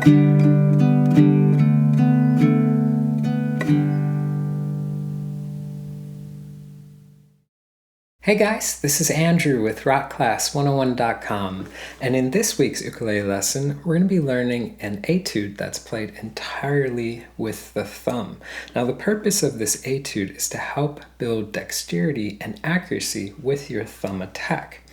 Hey guys, this is Andrew with rockclass101.com, and in this week's ukulele lesson, we're going to be learning an etude that's played entirely with the thumb. Now, the purpose of this etude is to help build dexterity and accuracy with your thumb attack.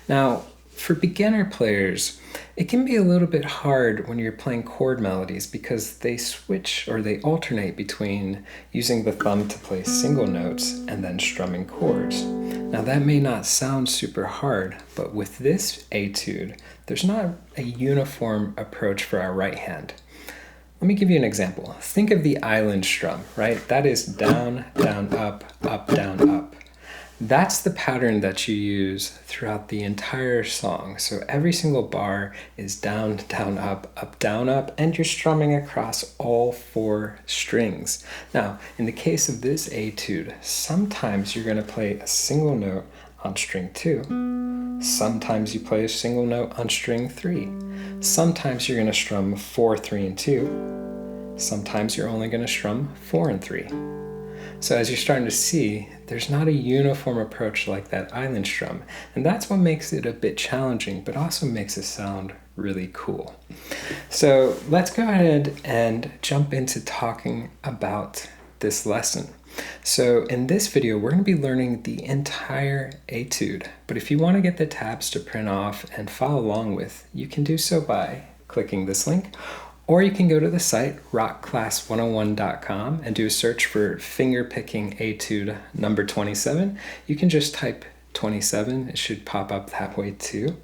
Now, for beginner players, it can be a little bit hard when you're playing chord melodies because they switch or they alternate between using the thumb to play single notes and then strumming chords. Now that may not sound super hard, but with this etude, there's not a uniform approach for our right hand. Let me give you an example. Think of the island strum, right? That is down, down, up, down, up. That's the pattern that you use throughout the entire song. So every single bar is down, down, up, down, up, and you're strumming across all 4 strings. Now, in the case of this etude, sometimes you're going to play a single note on string 2. Sometimes you play a single note on string 3. Sometimes you're going to strum 4, 3, and 2. Sometimes you're only going to strum 4 and 3. So as you're starting to see, there's not a uniform approach like that island strum, and that's what makes it a bit challenging, but also makes it sound really cool. So let's go ahead and jump into talking about this lesson. So in this video, we're going to be learning the entire etude, but if you want to get the tabs to print off and follow along with, you can do so by clicking this link. Or you can go to the site, rockclass101.com, and do a search for fingerpicking etude number 27. You can just type 27. It should pop up that way too.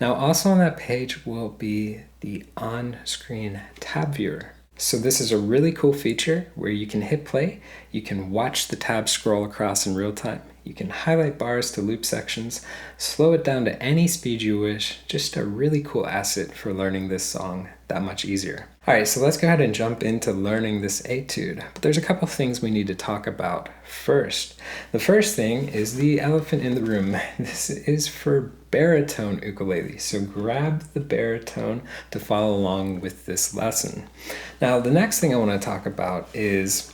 Now, also on that page will be the on-screen tab viewer. So this is a really cool feature where you can hit play, you can watch the tab scroll across in real time, you can highlight bars to loop sections, slow it down to any speed you wish, just a really cool asset for learning this song that much easier. Alright, so let's go ahead and jump into learning this etude. But there's a couple things we need to talk about first. The first thing is the elephant in the room. This is for baritone ukulele, so grab the baritone to follow along with this lesson. Now, the next thing I want to talk about is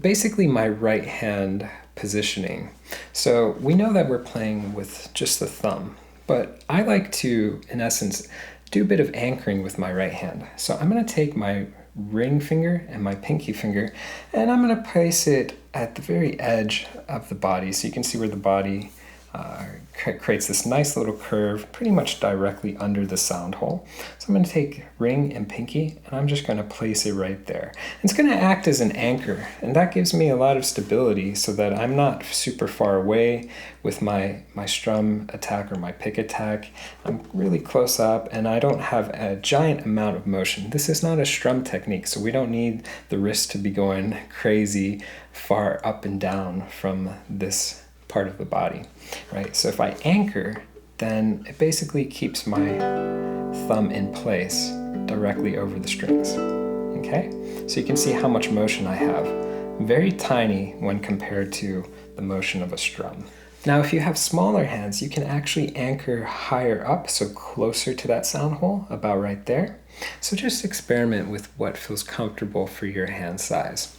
basically my right hand positioning. So we know that we're playing with just the thumb, but I like to, in essence, do a bit of anchoring with my right hand. So I'm going to take my ring finger and my pinky finger, and I'm going to place it at the very edge of the body, so you can see where the body creates this nice little curve pretty much directly under the sound hole. So I'm going to take ring and pinky and I'm just going to place it right there. It's going to act as an anchor, and that gives me a lot of stability so that I'm not super far away with my strum attack or my pick attack. I'm really close up and I don't have a giant amount of motion. This is not a strum technique, so we don't need the wrist to be going crazy far up and down from this part of the body, right? So if I anchor, then it basically keeps my thumb in place directly over the strings, okay? So you can see how much motion I have. Very tiny when compared to the motion of a strum. Now, if you have smaller hands, you can actually anchor higher up, so closer to that sound hole, about right there. So just experiment with what feels comfortable for your hand size.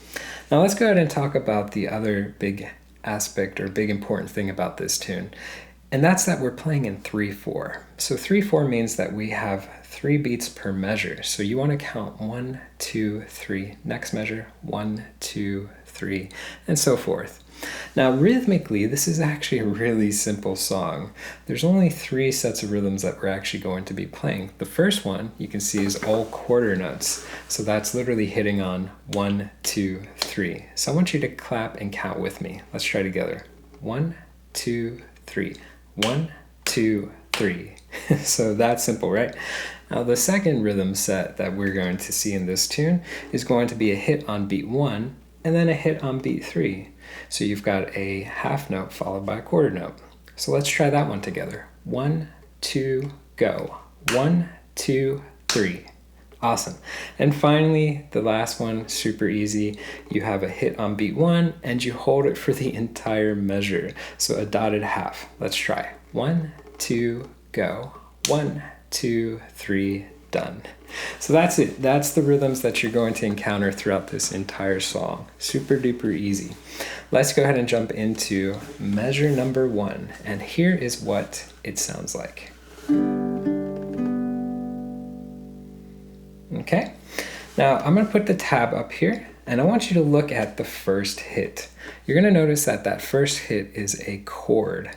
Now let's go ahead and talk about the other big aspect or big important thing about this tune, and that's that we're playing in 3/4. So 3/4 means that we have 3 beats per measure. So you want to count 1, 2, 3, next measure, 1, 2, 3, and so forth. Now rhythmically, this is actually a really simple song. There's only 3 sets of rhythms that we're actually going to be playing. The first one you can see is all quarter notes. So that's literally hitting on 1, 2, 3. So I want you to clap and count with me. Let's try together. 1, 2, 3. 1, 2, 3. So that's simple, right? Now the second rhythm set that we're going to see in this tune is going to be a hit on beat 1 and then a hit on beat 3. So you've got a half note followed by a quarter note. So let's try that one together. 1, 2, go. 1, 2, 3. Awesome. And finally, the last one, super easy. You have a hit on beat 1 and you hold it for the entire measure. So a dotted half. Let's try. 1, 2, go. 1, 2, 3, Done. So that's it. That's the rhythms that you're going to encounter throughout this entire song. Super duper easy. Let's go ahead and jump into measure number 1. And here is what it sounds like. Okay. Now I'm going to put the tab up here, and I want you to look at the first hit. You're going to notice that that first hit is a chord,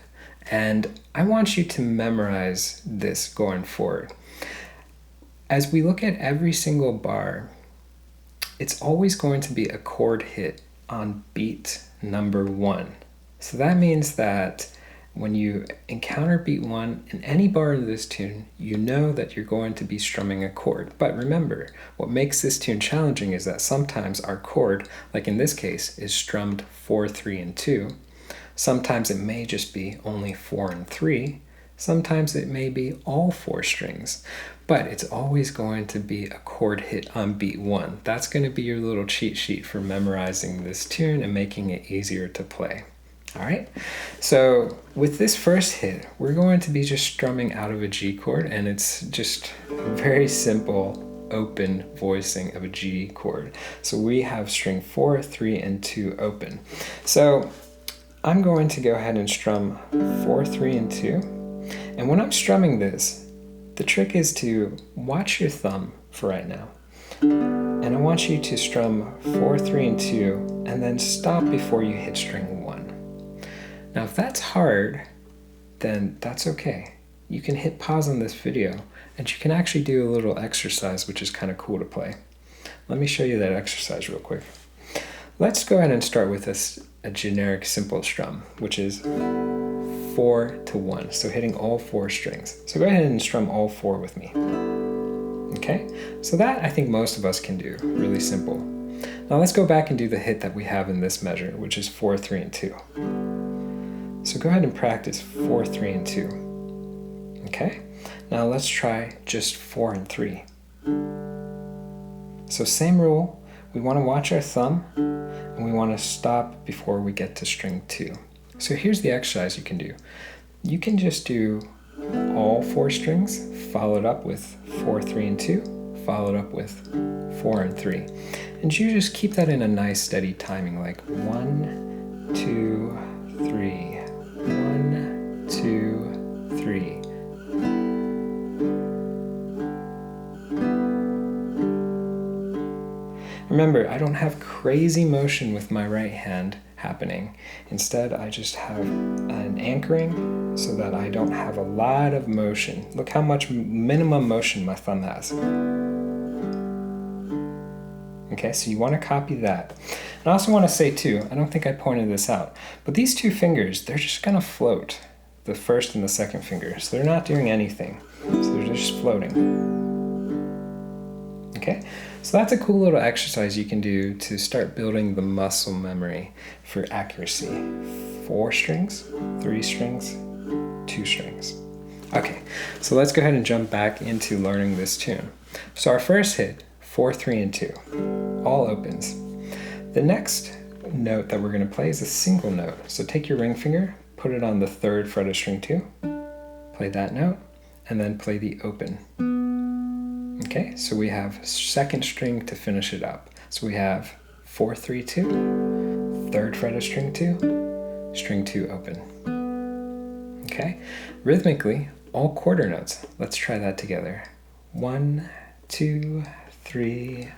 and I want you to memorize this going forward. As we look at every single bar, it's always going to be a chord hit on beat number 1. So that means that when you encounter beat 1 in any bar of this tune, you know that you're going to be strumming a chord. But remember, what makes this tune challenging is that sometimes our chord, like in this case, is strummed 4, 3, and 2. Sometimes it may just be only 4 and 3. Sometimes it may be all 4 strings. But it's always going to be a chord hit on beat 1. That's going to be your little cheat sheet for memorizing this tune and making it easier to play. All right, so with this first hit, we're going to be just strumming out of a G chord, and it's just very simple open voicing of a G chord. So we have string 4, 3, and 2 open. So I'm going to go ahead and strum 4, 3, and 2. And when I'm strumming this, the trick is to watch your thumb for right now. And I want you to strum 4, 3, and 2, and then stop before you hit string 1. Now, if that's hard, then that's okay. You can hit pause on this video, and you can actually do a little exercise, which is kind of cool to play. Let me show you that exercise real quick. Let's go ahead and start with a generic simple strum, which is 4 to 1, so hitting all 4 strings. So go ahead and strum all 4 with me. Okay, so that I think most of us can do, really simple. Now let's go back and do the hit that we have in this measure, which is 4, 3, and 2. So go ahead and practice 4, 3, and 2. Okay, now let's try just 4 and 3. So same rule, we want to watch our thumb, and we want to stop before we get to string 2. So here's the exercise you can do. You can just do all 4 strings, followed up with 4, 3, and 2, followed up with 4 and 3. And you just keep that in a nice steady timing, like 1, 2, 3, 1, 2, 3. Remember, I don't have crazy motion with my right hand happening. Instead, I just have an anchoring so that I don't have a lot of motion. Look how much minimum motion my thumb has. Okay, so you want to copy that. And I also want to say too, I don't think I pointed this out, but these 2 fingers, they're just going to float, the first and the second finger. So they're not doing anything. So they're just floating. Okay, so that's a cool little exercise you can do to start building the muscle memory for accuracy. 4 strings, 3 strings, 2 strings. Okay, so let's go ahead and jump back into learning this tune. So our first hit, 4, 3, and 2, all opens. The next note that we're going to play is a single note. So take your ring finger, put it on the 3rd fret of string 2, play that note, and then play the open. Okay, so we have 2nd string to finish it up. So we have 4, 3, 2, 3rd fret of string 2, string 2 open. Okay, rhythmically, all quarter notes. Let's try that together. 1, 2, 3.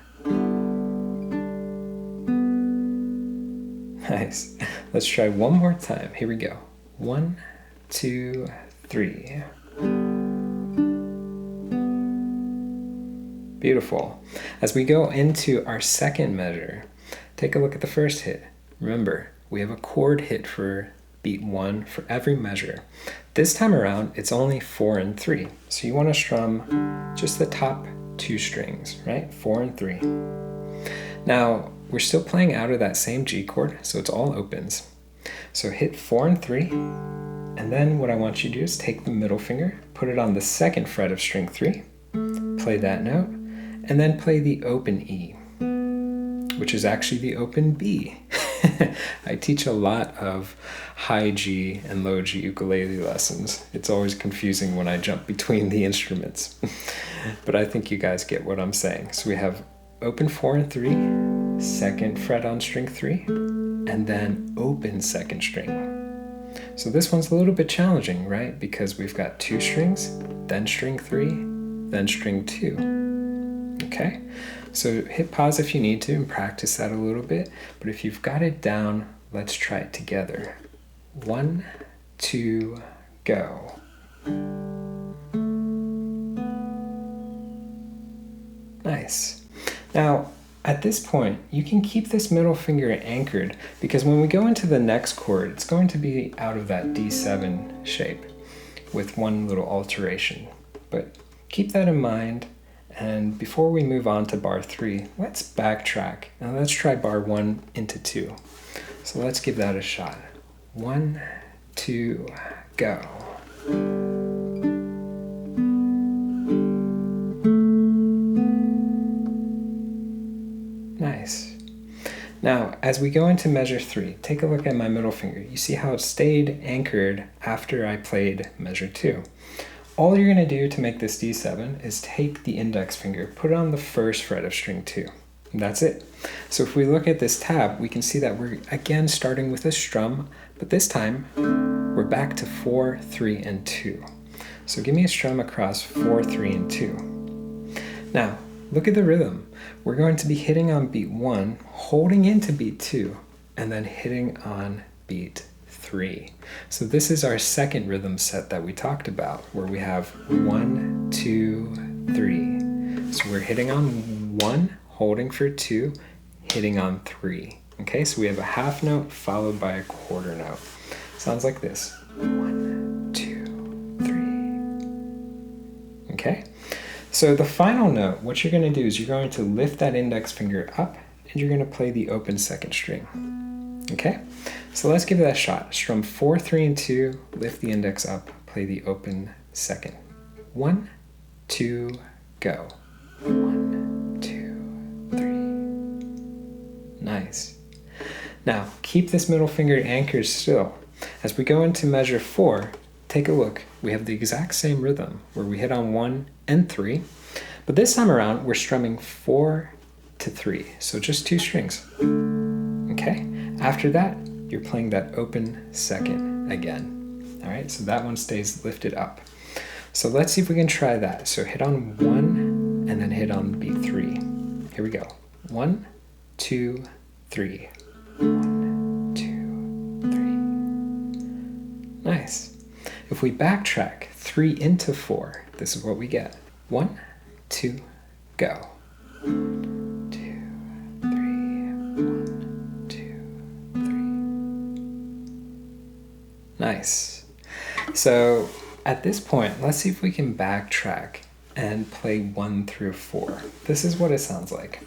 Nice. Let's try one more time. Here we go. 1, 2, 3. Beautiful. As we go into our second measure, take a look at the first hit. Remember, we have a chord hit for beat 1 for every measure. This time around, it's only 4 and 3. So you want to strum just the top 2 strings, right? 4 and 3. Now, we're still playing out of that same G chord, so it's all opens. So hit 4 and 3, and then what I want you to do is take the middle finger, put it on the 2nd fret of string 3, play that note, and then play the open E, which is actually the open B. I teach a lot of high G and low G ukulele lessons. It's always confusing when I jump between the instruments. But I think you guys get what I'm saying. So we have open 4 and 3, second fret on string 3, and then open second string. So this one's a little bit challenging, right? Because we've got 2 strings, then string 3, then string 2. Okay? So hit pause if you need to and practice that a little bit. But if you've got it down, let's try it together. 1, 2, go. Nice. Now, at this point, you can keep this middle finger anchored because when we go into the next chord, it's going to be out of that D7 shape with one little alteration. But keep that in mind. And before we move on to bar 3, let's backtrack. Now let's try bar 1 into 2. So let's give that a shot. 1, 2, go. Nice. Now, as we go into measure 3, take a look at my middle finger. You see how it stayed anchored after I played measure 2. All you're going to do to make this D7 is take the index finger, put it on the first fret of string 2. And that's it. So if we look at this tab, we can see that we're again starting with a strum, but this time we're back to 4, 3, and 2. So give me a strum across 4, 3, and 2. Now, look at the rhythm. We're going to be hitting on beat 1, holding into beat 2, and then hitting on beat 3. So this is our second rhythm set that we talked about, where we have 1, 2, 3. So we're hitting on 1, holding for 2, hitting on 3. Okay, so we have a half note followed by a quarter note. Sounds like this. 1, 2, 3. Okay, so the final note, what you're going to do is you're going to lift that index finger up and you're going to play the open second string. Okay, so let's give that a shot. Strum 4, 3, and 2, lift the index up, play the open second. 1, 2, go. 1, 2, 3. Nice. Now, keep this middle finger anchored still. As we go into measure 4, take a look. We have the exact same rhythm where we hit on 1 and 3, but this time around we're strumming 4 to 3, so just 2 strings. Okay, after that, you're playing that open second again. All right, so that one stays lifted up. So let's see if we can try that. So hit on 1 and then hit on beat 3. Here we go. 1, 2, 3. 1, 2, 3. Nice. If we backtrack 3 into 4, this is what we get. 1, 2, go. 1, 2, 3. 1, 2, 3. Nice. So at this point, let's see if we can backtrack and play 1 through 4. This is what it sounds like.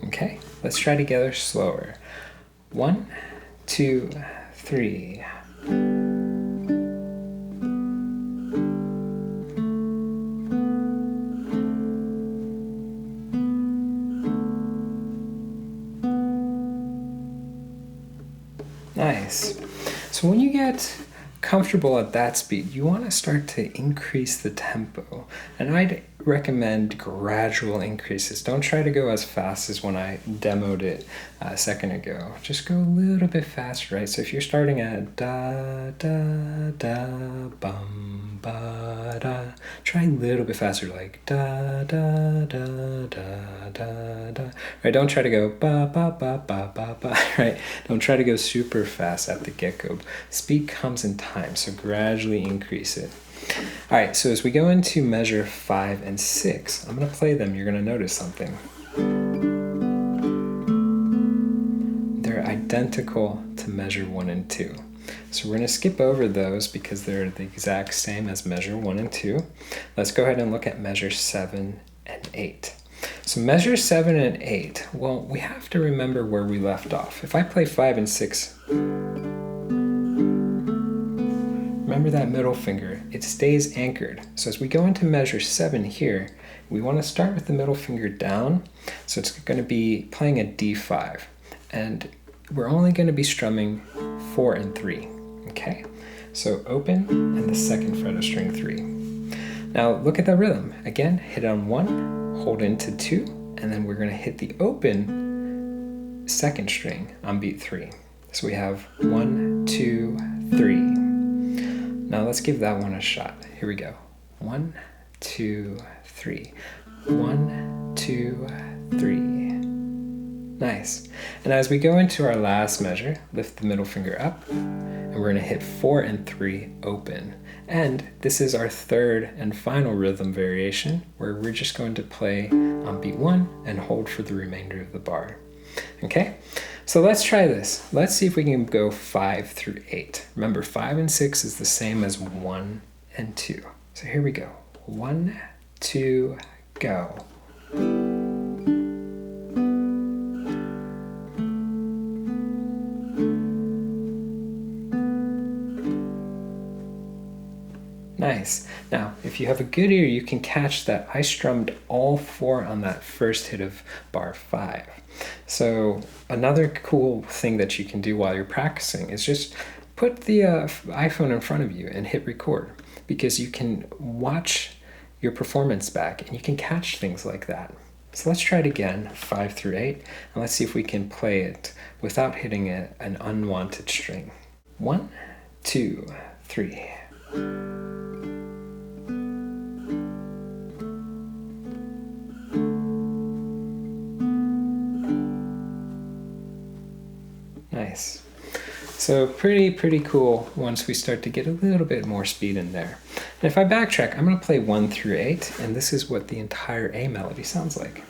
Okay, let's try together slower. 1, 2, 3. Nice. So when you get comfortable at that speed, you want to start to increase the tempo. And I'd recommend gradual increases. Don't try to go as fast as when I demoed it a second ago. Just go a little bit faster, right? So if you're starting at da, da, da, bum, ba, da, try a little bit faster, like da, da, da, da, da, da. Right? Don't try to go ba, ba, ba, ba, ba, ba, right? Don't try to go super fast at the get-go. Speed comes in time, so gradually increase it. All right, so as we go into measure 5 and 6, I'm going to play them. You're going to notice something. They're identical to measure 1 and 2. So we're going to skip over those because they're the exact same as measure 1 and 2. Let's go ahead and look at measure 7 and 8. So measure 7 and 8, well, we have to remember where we left off. If I play 5 and 6, remember that middle finger, it stays anchored. So as we go into measure 7 here, we want to start with the middle finger down. So it's going to be playing a D5. And we're only going to be strumming 4 and 3. Okay? So open and the second fret of string 3. Now look at that rhythm. Again, hit on 1, hold into 2, and then we're going to hit the open second string on beat 3. So we have 1, 2, 3. Now let's give that one a shot. Here we go. 1, 2, 3. 1, 2, 3. Nice. And as we go into our last measure, lift the middle finger up, and we're going to hit 4 and 3 open. And this is our third and final rhythm variation, where we're just going to play on beat 1 and hold for the remainder of the bar. Okay? So let's try this. Let's see if we can go 5 through 8. Remember, 5 and 6 is the same as 1 and 2. So here we go. 1, 2, go. Nice. Now, if you have a good ear, you can catch that I strummed all 4 on that first hit of bar 5. So another cool thing that you can do while you're practicing is just put the iPhone in front of you and hit record, because you can watch your performance back and you can catch things like that. So let's try it again, 5 through 8, and let's see if we can play it without hitting an unwanted string. 1, 2, 3. Nice. So pretty cool once we start to get a little bit more speed in there. And if I backtrack, I'm going to play 1 through 8, and this is what the entire A melody sounds like.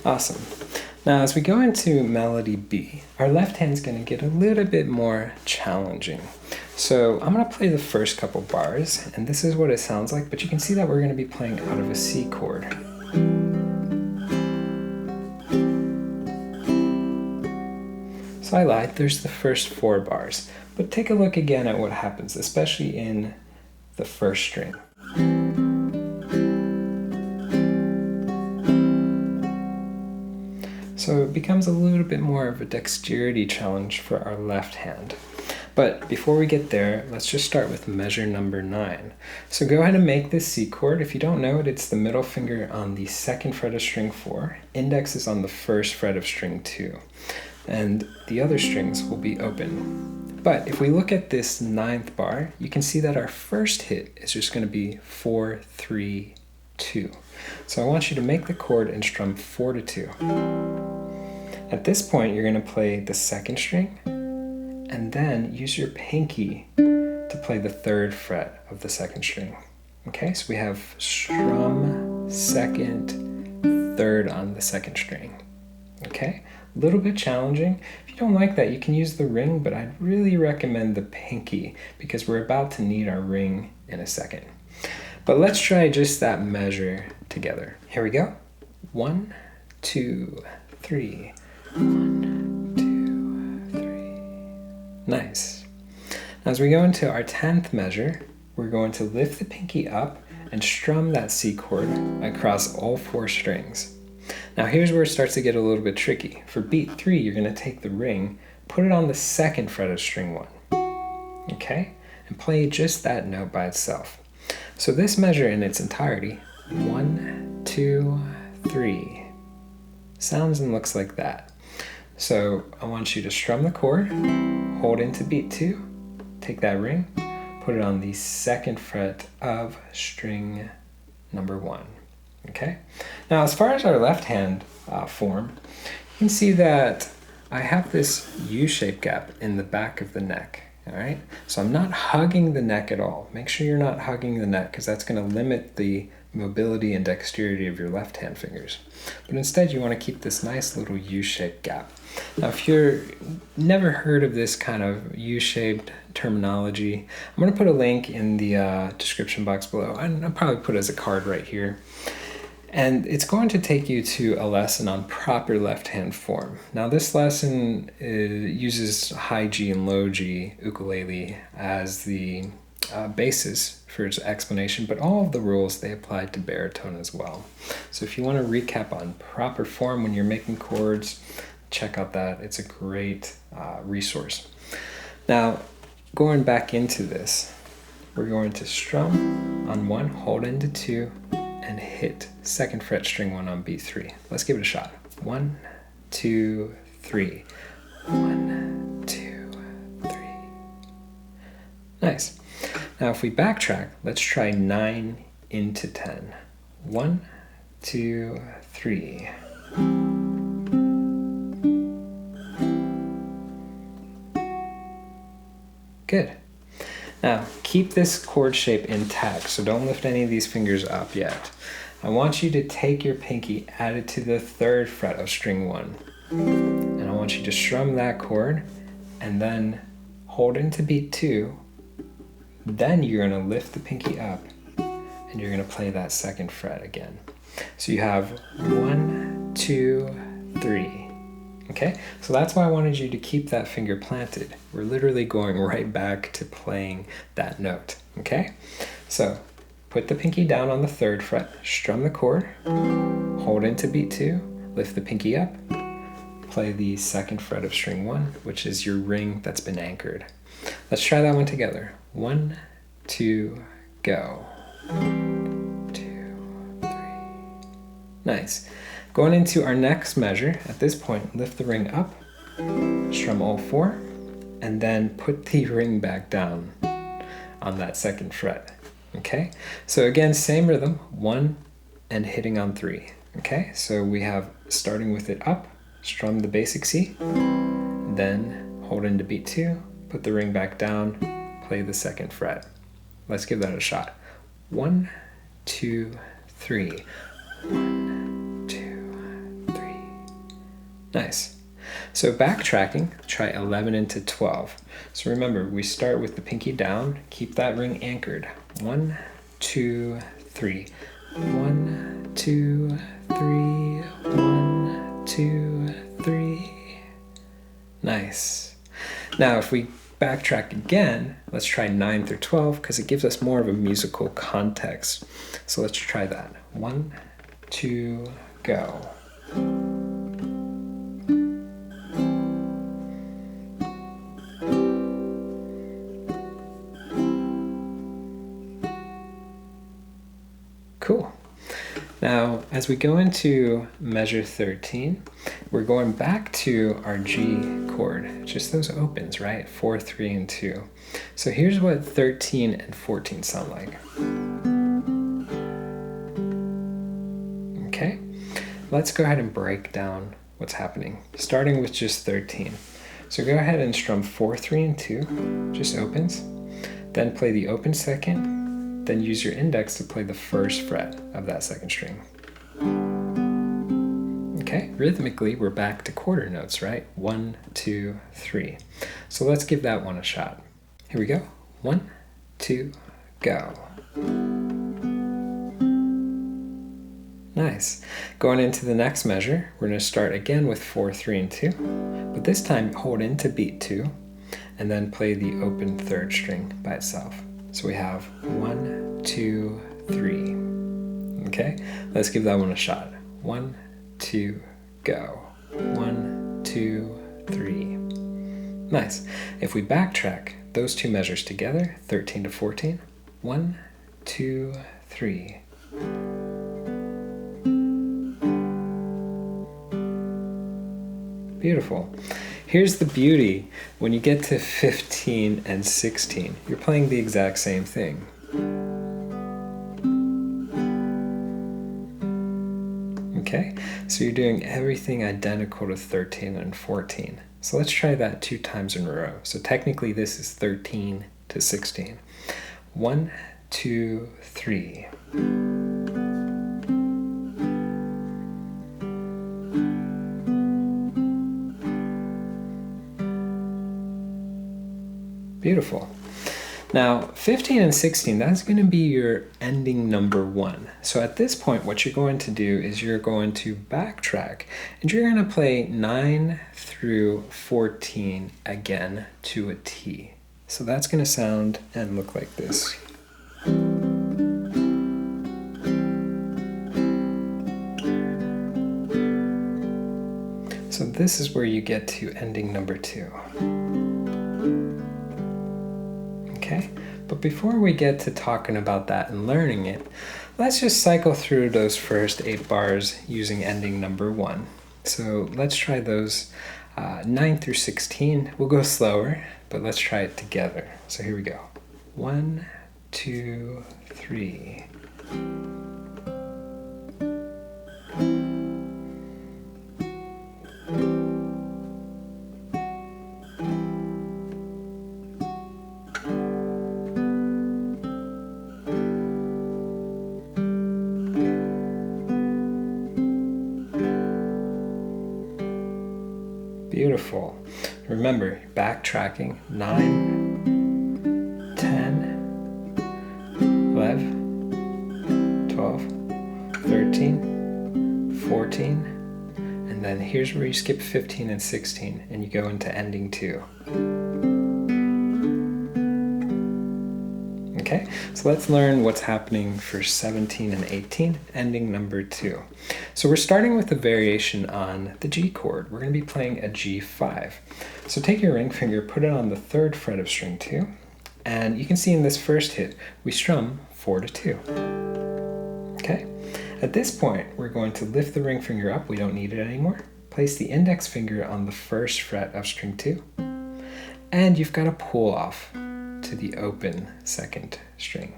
Awesome. Now as we go into melody B, our left hand's going to get a little bit more challenging. So I'm going to play the first couple bars, and this is what it sounds like, but you can see that we're going to be playing out of a C chord. So I lied, there's the first 4 bars, but take a look again at what happens, especially in the first string. So it becomes a little bit more of a dexterity challenge for our left hand. But before we get there, let's just start with measure number 9. So go ahead and make this C chord. If you don't know it, it's the middle finger on the second fret of string 4. Index is on the first fret of string 2. And the other strings will be open. But if we look at this 9th bar, you can see that our first hit is just going to be 4, 3, 2. So I want you to make the chord and strum 4 to 2. At this point, you're going to play the second string, and then use your pinky to play the 3rd fret of the second string. Okay, so we have strum, second, 3rd on the second string. Okay, a little bit challenging. If you don't like that, you can use the ring, but I'd really recommend the pinky because we're about to need our ring in a second. But let's try just that measure together. Here we go. 1, 2, 3. 1, 2, 3. Nice. Now as we go into our 10th measure, we're going to lift the pinky up and strum that C chord across all 4 strings. Now here's where it starts to get a little bit tricky. For beat 3, you're going to take the ring, put it on the 2nd fret of string 1. Okay? And play just that note by itself. So this measure in its entirety, 1, 2, 3, sounds and looks like that. So I want you to strum the chord, hold into beat 2, take that ring, put it on the 2nd fret of string number 1. Okay? Now as far as our left hand form, you can see that I have this U-shaped gap in the back of the neck. All right, so I'm not hugging the neck at all. Make sure you're not hugging the neck because that's going to limit the mobility and dexterity of your left hand fingers. But instead you want to keep this nice little U-shaped gap. Now if you're never heard of this kind of U-shaped terminology, I'm going to put a link in the description box below, and I'll probably put it as a card right here. And it's going to take you to a lesson on proper left hand form. Now this lesson uses high G and low G ukulele as the basis for its explanation, but all of the rules, they apply to baritone as well. So if you want to recap on proper form when you're making chords, check out that. It's a great resource. Now, going back into this, we're going to strum on 1, hold into 2, and hit 2nd fret string 1 on beat 3. Let's give it a shot. 1, 2, 3. 1, 2, 3. Nice. Now if we backtrack, let's try 9 into 10. 1, 2, 3. Good. Now keep this chord shape intact, so don't lift any of these fingers up yet. I want you to take your pinky, add it to the 3rd fret of string 1. And I want you to strum that chord and then hold into beat 2. Then you're going to lift the pinky up and you're going to play that 2nd fret again. So you have 1, 2, 3. Okay, so that's why I wanted you to keep that finger planted. We're literally going right back to playing that note. Okay, so put the pinky down on the 3rd fret, strum the chord, hold into beat 2, lift the pinky up, play the 2nd fret of string 1, which is your ring that's been anchored. Let's try that one together. 1, 2, go. 1, 2, 3. Nice. Going into our next measure, at this point, lift the ring up, strum all 4, and then put the ring back down on that 2nd fret. Okay? So again, same rhythm, 1 and hitting on 3. Okay? So we have starting with it up, strum the basic C, then hold into beat 2, put the ring back down, play the 2nd fret. Let's give that a shot. 1, 2, 3. 1, 2, 3. Nice. So backtracking, try 11 into 12. So remember, we start with the pinky down, keep that ring anchored. 1, 2, 3. 1, 2, 3. 1, 2, 3. Nice. Now if we backtrack again, let's try 9 through 12 because it gives us more of a musical context. So let's try that. 1, 2, go. Cool. Now, as we go into measure 13, we're going back to our G chord, just those opens, right? 4, 3, and 2. So here's what 13 and 14 sound like. Okay, let's go ahead and break down what's happening, starting with just 13. So go ahead and strum 4, 3, and 2, just opens, then play the open 2nd, then use your index to play the 1st fret of that 2nd string. Okay, rhythmically, we're back to quarter notes, right? 1, 2, 3. So let's give that one a shot. Here we go. 1, 2, go. Nice. Going into the next measure, we're going to start again with 4, 3, and 2, but this time hold into beat 2, and then play the open 3rd string by itself. So we have 1, 2, 3. Okay, let's give that one a shot. 1, 2, go. 1, 2, 3. Nice. If we backtrack those two measures together, 13 to 14, 1, 2, 3. Beautiful. Here's the beauty. When you get to 15 and 16, you're playing the exact same thing. Okay, so you're doing everything identical to 13 and 14. So let's try that 2 times in a row. So technically this is 13 to 16. 1, 2, 3. Beautiful. Now, 15 and 16, that's going to be your ending number 1. So at this point, what you're going to do is you're going to backtrack, and you're going to play 9 through 14 again to a T. So that's going to sound and look like this. So this is where you get to ending number 2. Okay, but before we get to talking about that and learning it, let's just cycle through those first 8 bars using ending number 1. So let's try those 9 through 16. We'll go slower, but let's try it together. So here we go. 1, 2, 3. Beautiful. Remember, backtracking 9, 10, 11, 12, 13, 14, and then here's where you skip 15 and 16 and you go into ending 2. Okay, so let's learn what's happening for 17 and 18, ending number 2. So we're starting with a variation on the G chord. We're going to be playing a G5. So take your ring finger, put it on the 3rd fret of string 2, and you can see in this first hit, we strum 4 to 2. Okay, at this point, we're going to lift the ring finger up, we don't need it anymore, place the index finger on the 1st fret of string 2, and you've got to pull off to the open 2nd string.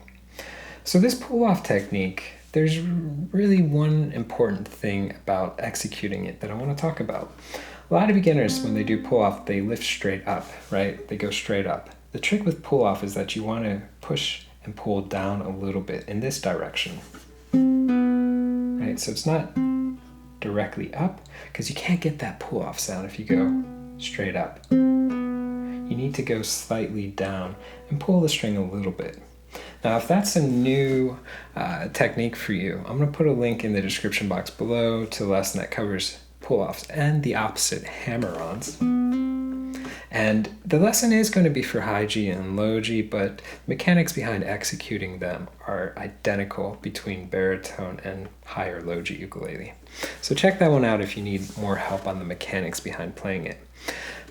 So this pull-off technique, there's really one important thing about executing it that I want to talk about. A lot of beginners, when they do pull-off, they lift straight up, right? They go straight up. The trick with pull-off is that you want to push and pull down a little bit in this direction, right? So it's not directly up, because you can't get that pull-off sound if you go straight up. You need to go slightly down and pull the string a little bit. Now, if that's a new technique for you, I'm going to put a link in the description box below to the lesson that covers pull-offs and the opposite hammer-ons. And the lesson is going to be for high G and low G, but mechanics behind executing them are identical between baritone and high or low G ukulele. So check that one out if you need more help on the mechanics behind playing it.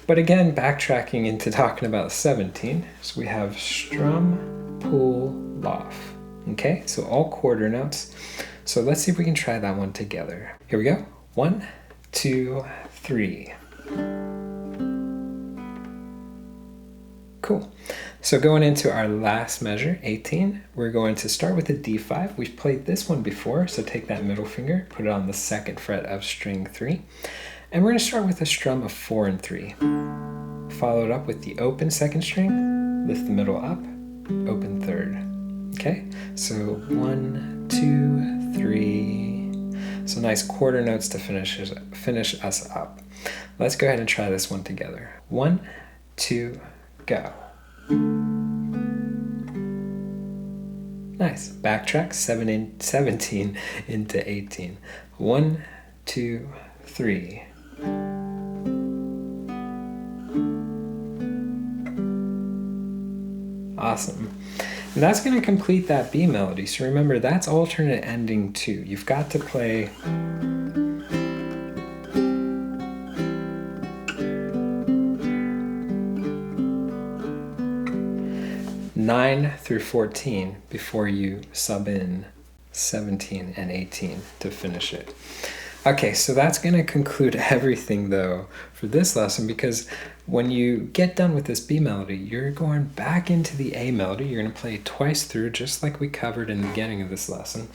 But again, backtracking into talking about 17, so we have strum, pull, off. Okay, so all quarter notes. So let's see if we can try that one together. Here we go. 1, 2, 3. Cool. So going into our last measure, 18, we're going to start with a D5. We've played this one before, so take that middle finger, put it on the 2nd fret of string 3. And we're going to start with a strum of 4 and 3. Followed up with the open 2nd string, lift the middle up, open 3rd. Okay, so 1, 2, 3. So nice quarter notes to finish us up. Let's go ahead and try this one together. 1, 2, go. Nice. Backtrack 17 into 18. 1, 2, 3. Awesome. And that's going to complete that B melody. So remember, that's alternate ending 2. You've got to play (9) through 14 before you sub in 17 and 18 to finish it. Okay, so that's going to conclude everything though for this lesson, because when you get done with this B melody, you're going back into the A melody. You're going to play it twice through, just like we covered in the beginning of this lesson.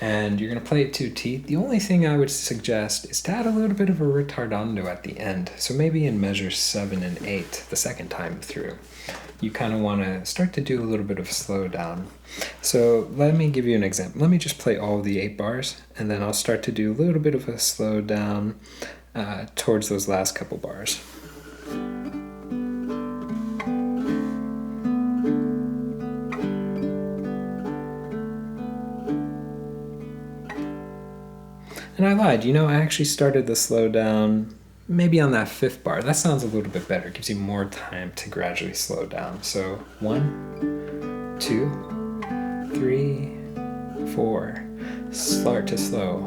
And you're going to play it 2 teeth. The only thing I would suggest is to add a little bit of a ritardando at the end. So maybe in measures 7 and 8, the second time through, you kind of want to start to do a little bit of slow down. So let me give you an example. Let me just play all the 8 bars, and then I'll start to do a little bit of a slow down towards those last couple bars. And I lied, you know, I actually started the slow down maybe on that 5th bar. That sounds a little bit better. It gives you more time to gradually slow down. So 1, 2, 3, 4. Start to slow.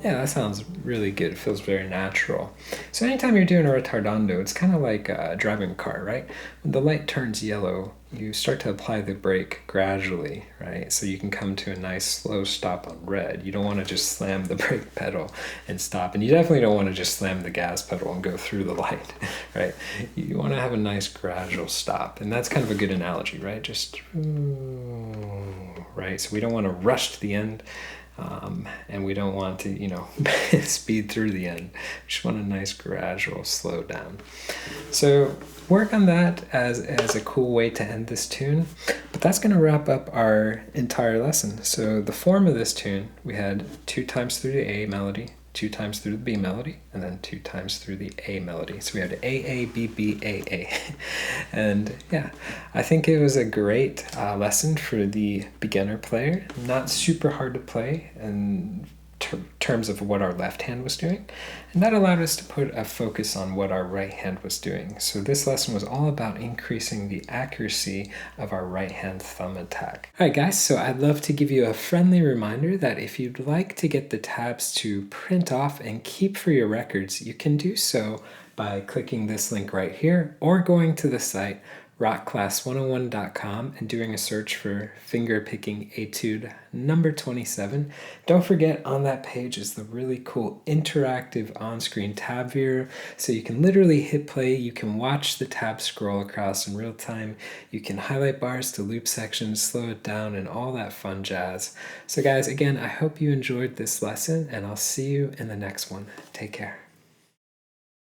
Yeah, that sounds really good. It feels very natural. So anytime you're doing a retardando, it's kind of like driving a car, right? When the light turns yellow, you start to apply the brake gradually, right? So you can come to a nice slow stop on red. You don't want to just slam the brake pedal and stop. And you definitely don't want to just slam the gas pedal and go through the light, right? You want to have a nice gradual stop. And that's kind of a good analogy, right? Just, right? So we don't want to rush to the end. And we don't want to, you know, speed through the end. We just want a nice gradual slow down. So work on that as a cool way to end this tune. But that's going to wrap up our entire lesson. So the form of this tune, we had 2 times through the A melody, 2 times through the B melody, and then 2 times through the A melody. So we had A, A, B, B, A, A. And yeah, I think it was a great lesson for the beginner player. Not super hard to play in terms of what our left hand was doing. And that allowed us to put a focus on what our right hand was doing. So this lesson was all about increasing the accuracy of our right hand thumb attack. All right, guys, so I'd love to give you a friendly reminder that if you'd like to get the tabs to print off and keep for your records, you can do so by clicking this link right here or going to the site rockclass101.com and doing a search for finger-picking etude number 27. Don't forget, on that page is the really cool interactive on-screen tab viewer, so you can literally hit play, you can watch the tab scroll across in real time, you can highlight bars to loop sections, slow it down, and all that fun jazz. So guys, again, I hope you enjoyed this lesson, and I'll see you in the next one. Take care.